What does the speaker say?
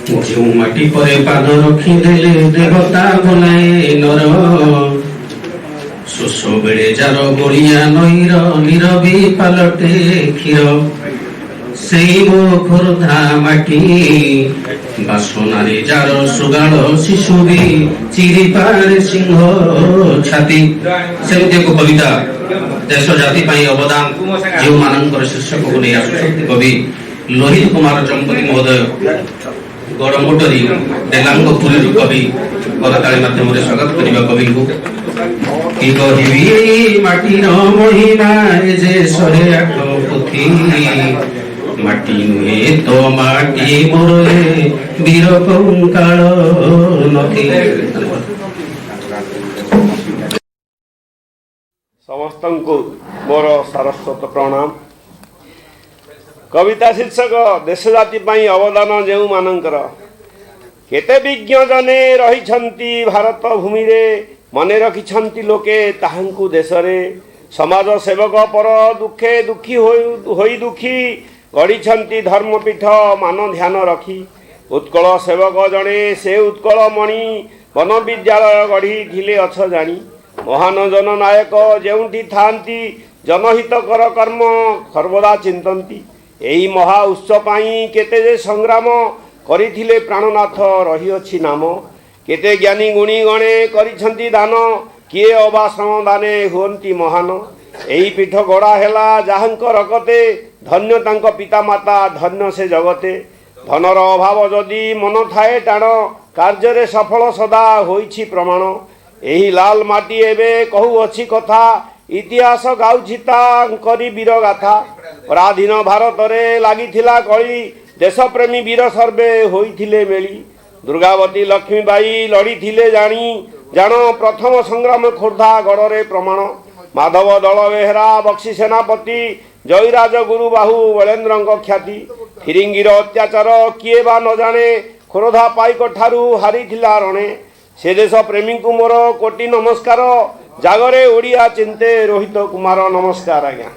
जो माटी परे पाद रखिदेले देवता बनाए नर शोष बेले जार गोलिया नईर नीरवी पालटे क्षीर से मो खोर्धा माटी बासनारे जार सुगाल शिशु भी चिरी पारे सिंह छाती सेमती एक कविता देश जाति अवदान जो मानकर शीर्षक को नहीं आसुचंती कवि लोहित कुमार चंपती महोदय गड़मुटरी डेलांगपुरी कवि करताली माध्यम स्वागत करने कवि को कि कहिबी माटीर महिमा जे शहे आठ पुथी माटी नुहे तो माटी मोरे वीर कंकाल नथी। समस्त को मोर सारस्वत प्रणाम। कविता शीर्षक देश जाति अवदान जो मानकर केते विज्ञ जने रहिछंती भारत भूमि रे मने रखिछंती लोके ताहांकु देश रे समाज सेवक पर दुखे दुखी होई दुखी गढ़ी धर्मपीठ मान ध्यान रखी उत्कल सेवक जड़े से उत्कल मणि वन विद्यालय गढ़ी थिले अछ जानी महान जननायक जेउठी थांती जनहितकर कर्म सर्वदा चिंतती एही महा उत्सव पाई केते जे संग्राम करिथिले प्राणनाथ रही अछि नाम केते ज्ञानी गुणी गणे करिछंती दान किए अबाश्रम दाने हुअंती महान एही पीठ गड़ा हेला जाहंक रकते धन्य तांक पिता माता धन्य से जगते धनर अभाव जदि मन थाए टाण कार्य सफल सदा होइछि प्रमाण एही लाल माटी एबे कहू अछि कथा इतिहास गाउछि तांकरी वीर गाथा पराधीन भारत रे लागिथिला कली देशप्रेमी वीर सर्वे होइथिले मेली दुर्गावती लक्ष्मीबाई लड़ीथिले जानी जान प्रथम संग्राम खोर्धा गढ़ प्रमाण माधव दल बेहरा बक्सी सेनापति जयराज गुरु बाहु बलेन्द्र ख्याति फिरिंगीर अत्याचार किए बा न जाने खोर्धा पाइक ठारू हारिथिला रणे से देश प्रेमी को मोर कोटि नमस्कार जागरे ओडिया चिंते रोहित कुमार नमस्कार आज्ञा।